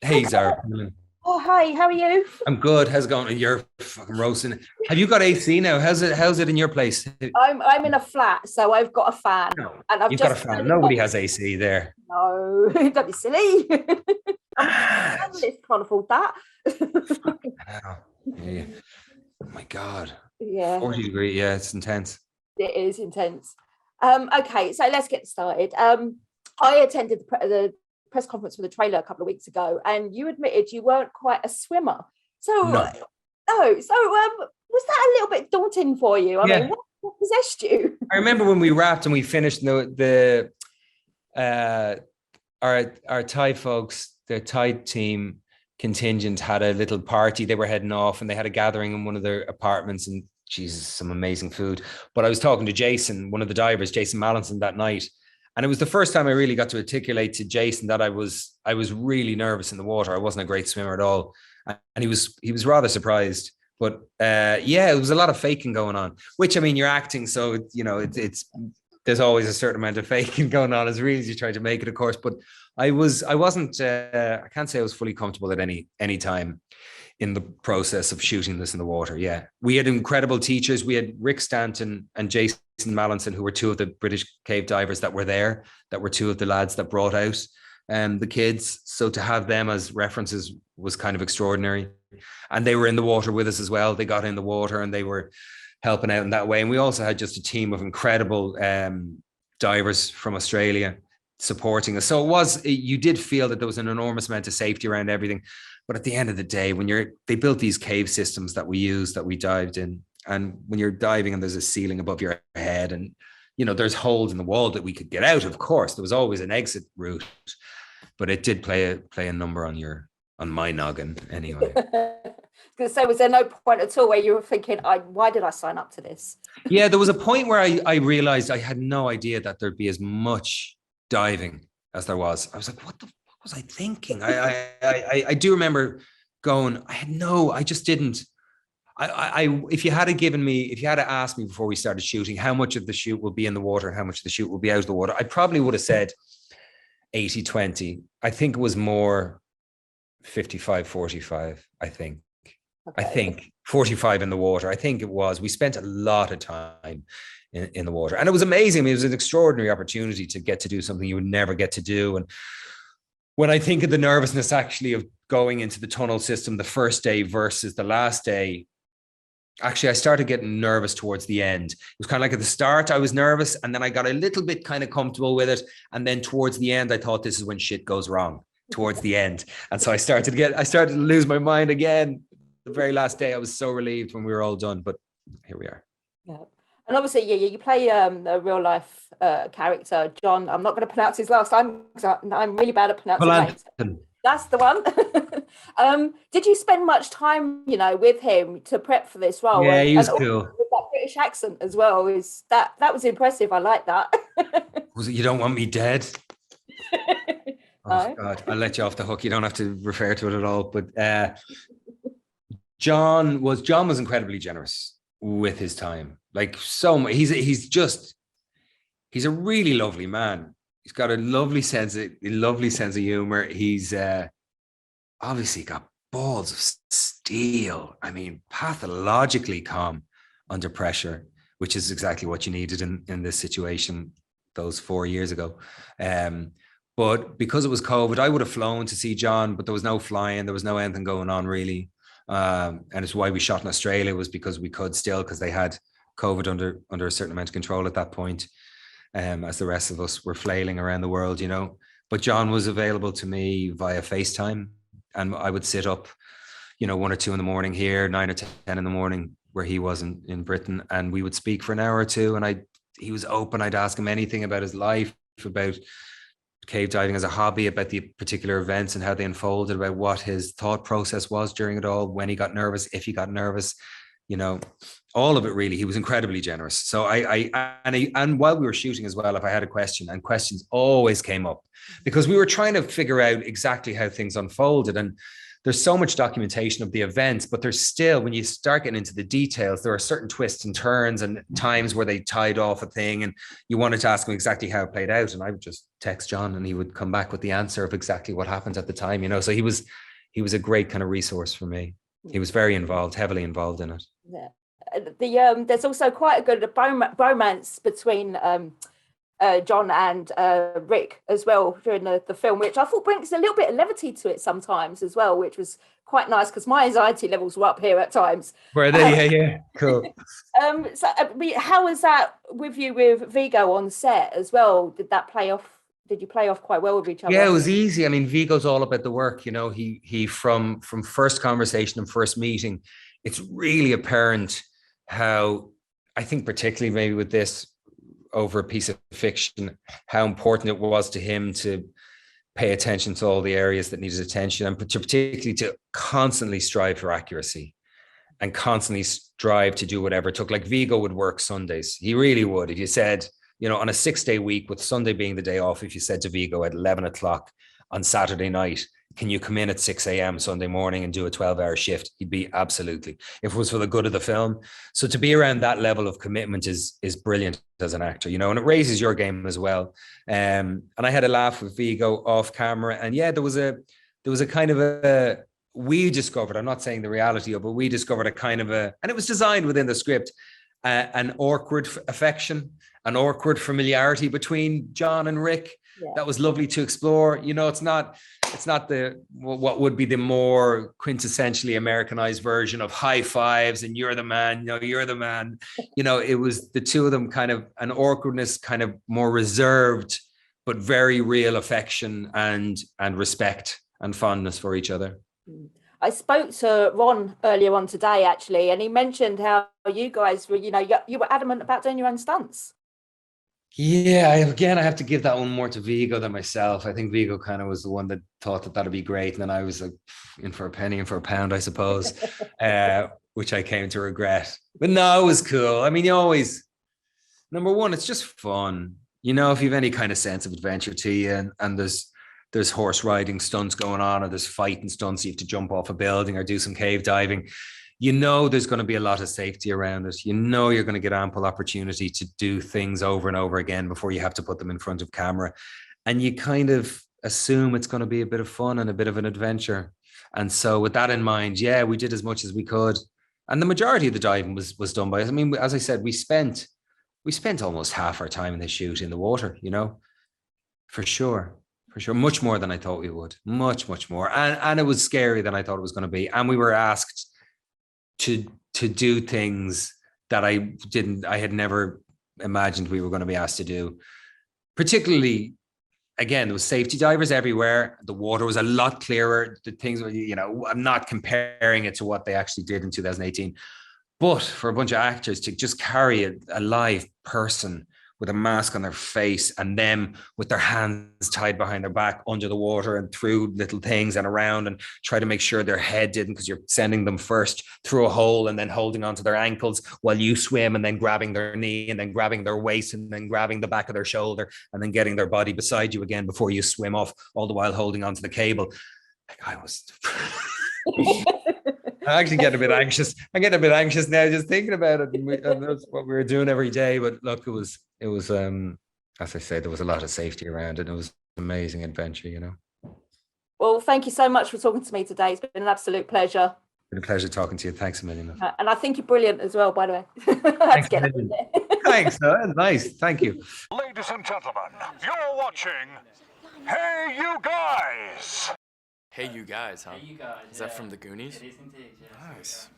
Hey, Zehra Phelan. Oh, hi, how are you? I'm good. How's it going? You're fucking roasting. Have you got AC now? How's it in your place? I'm in a flat, so I've got a fan, No. and I've You've got a just fan. turned it Nobody on. has AC there. No, don't be silly. I'm Ah, analyst, can't afford that. fucking hell. Yeah. Oh my God. Yeah, 40 degree. Yeah, it's intense. it is intense. Okay, so let's get started. I attended the press conference for the trailer a couple of weeks ago, and you admitted you weren't quite a swimmer. So, No. no, so was that a little bit daunting for you? I mean, Yeah. what possessed you? I remember when we wrapped and we finished the our Thai folks, the Thai team contingent had a little party. They were heading off and they had a gathering in one of their apartments and Jesus, some amazing food. But I was talking to Jason, one of the divers, Jason Mallinson, that night. And it was the first time I really got to articulate to Jason that I was really nervous in the water. I wasn't a great swimmer at all. And he was rather surprised. But yeah, it was a lot of faking going on, which I mean, you're acting. So, it's there's always a certain amount of faking going on as really as you try to make it, of course. But I wasn't, I can't say I was fully comfortable at any time in the process of shooting this in the water. Yeah. We had incredible teachers. We had Rick Stanton and Jason Mallinson, who were two of the British cave divers that were there, that were two of the lads that brought out the kids. So to have them as references was kind of extraordinary. And they were in the water with us as well. They got in the water and they were helping out in that way. And we also had just a team of incredible divers from Australia supporting us. So you did feel that there was an enormous amount of safety around everything. But at the end of the day, they built these cave systems that we dived in. And when you're diving and there's a ceiling above your head and, there's holes in the wall that we could get out, of course, there was always an exit route, but it did play a number on my noggin anyway. Because so was there no point at all where you were thinking, why did I sign up to this? Yeah, there was a point where I realized I had no idea that there'd be as much diving as there was. I was like, what was I thinking? I do remember going, I just didn't. If you had asked me before we started shooting, how much of the shoot will be in the water and how much of the shoot will be out of the water, I probably would have said 80-20. I think it was more 55-45, I think. Okay. I think 45 in the water. I think it was. We spent a lot of time in the water. And it was amazing. I mean, it was an extraordinary opportunity to get to do something you would never get to do. And when I think of the nervousness actually of going into the tunnel system the first day versus the last day, actually, I started getting nervous towards the end. It was kind of like at the start, I was nervous, and then I got a little bit kind of comfortable with it. And then towards the end, I thought this is when shit goes wrong towards the end. And so I started to lose my mind again. The very last day, I was so relieved when we were all done, but here we are. Yeah. And obviously, you play a real life character, John. I'm not going to pronounce his last name because I'm really bad at pronouncing names. That's the one. Did you spend much time, with him to prep for this role? Yeah, he was cool. With that British accent as well, that was impressive. I like that. Was it "You Don't Want Me Dead"? Oh No? God, I'll let you off the hook. You don't have to refer to it at all. But John was incredibly generous with his time. Like so much. He's a really lovely man. He's got a lovely sense of humor. He's obviously got balls of steel. I mean, pathologically calm under pressure, which is exactly what you needed in this situation those 4 years ago. But because it was COVID, I would have flown to see John, but there was no flying. There was no anything going on really. And it's why we shot in Australia, was because we could still, because they had COVID under a certain amount of control at that point. As the rest of us were flailing around the world, But John was available to me via FaceTime, and I would sit up, 1 or 2 in the morning here, 9 or 10 in the morning where he was in Britain, and we would speak for an hour or two. And he was open. I'd ask him anything about his life, about cave diving as a hobby, about the particular events and how they unfolded, about what his thought process was during it all, when he got nervous, if he got nervous, all of it really. He was incredibly generous. So and while we were shooting as well, if I had a question, and questions always came up because we were trying to figure out exactly how things unfolded. And there's so much documentation of the events, but there's still, when you start getting into the details, there are certain twists and turns and times where they tied off a thing and you wanted to ask him exactly how it played out. And I would just text John and he would come back with the answer of exactly what happened at the time, you know? So he was a great kind of resource for me. He was very involved, heavily involved in it. Yeah. There's also quite a good bromance between John and Rick as well during the film, which I thought brings a little bit of levity to it sometimes as well, which was quite nice because my anxiety levels were up here at times. Were they? Yeah, cool. So how was that with you with Viggo on set as well? Did that play off? Did you play off quite well with each other? Yeah, it was easy. I mean, Viggo's all about the work, you know. He from first conversation and first meeting, it's really apparent how, I think particularly maybe with this over a piece of fiction, how important it was to him to pay attention to all the areas that needed attention, and particularly to constantly strive for accuracy and constantly strive to do whatever it took. Like Viggo would work Sundays. He really would. If you said, you know, on a 6-day week with Sunday being the day off, if you said to Viggo at 11 o'clock on Saturday night, can you come in at 6 a.m. Sunday morning and do a 12-hour shift? He'd be absolutely, if it was for the good of the film. So to be around that level of commitment is brilliant as an actor, you know, and it raises your game as well. And I had a laugh with Viggo off camera. And yeah, there was a kind of we discovered, I'm not saying the reality of it, but we discovered a kind of and it was designed within the script, an awkward affection, an awkward familiarity between John and Rick. Yeah. That was lovely to explore. You know, it's not the what would be the more quintessentially Americanized version of high fives and you're the man, you know, you're the man. You know, it was the two of them kind of an awkwardness, kind of more reserved, but very real affection and respect and fondness for each other. I spoke to Ron earlier on today, actually, and he mentioned how you guys were, you know, you were adamant about doing your own stunts. Yeah, I have to give that one more to Viggo than myself. I think Viggo kind of was the one that thought that that'd be great. And then I was like, in for a penny and for a pound, I suppose, which I came to regret. But no, it was cool. I mean, you always, number one, it's just fun. You know, if you have any kind of sense of adventure to you and there's horse riding stunts going on, or there's fighting stunts, you have to jump off a building or do some cave diving. You know, there's going to be a lot of safety around it. You know, you're going to get ample opportunity to do things over and over again before you have to put them in front of camera. And you kind of assume it's going to be a bit of fun and a bit of an adventure. And so with that in mind, yeah, we did as much as we could. And the majority of the diving was done by us. I mean, as I said, we spent almost half our time in the shoot in the water, you know, for sure. Much more than I thought we would. Much more. And it was scary than I thought it was going to be. And we were asked to do things that I had never imagined we were going to be asked to do. Particularly, again, there was safety divers everywhere. The water was a lot clearer. The things, you know, I'm not comparing it to what they actually did in 2018, but for a bunch of actors to just carry a live person with a mask on their face and them with their hands tied behind their back under the water and through little things and around and try to make sure their head didn't, because you're sending them first through a hole and then holding onto their ankles while you swim and then grabbing their knee and then grabbing their waist and then grabbing the back of their shoulder and then getting their body beside you again before you swim off, all the while holding onto the cable. Like I was... I actually get a bit anxious. I'm getting a bit anxious now just thinking about it. And that's what we were doing every day. But look, it was as I said, there was a lot of safety around it. And it was an amazing adventure, you know. Well, thank you so much for talking to me today. It's been an absolute pleasure. It's been a pleasure talking to you. Thanks a million. And I think you're brilliant as well, by the way. Thanks, Thanks. Nice. Thank you. Ladies and gentlemen, you're watching Hey You Guys. Hey You Guys, huh? Hey You Guys. Is that from the Goonies? It is indeed, yes. Nice.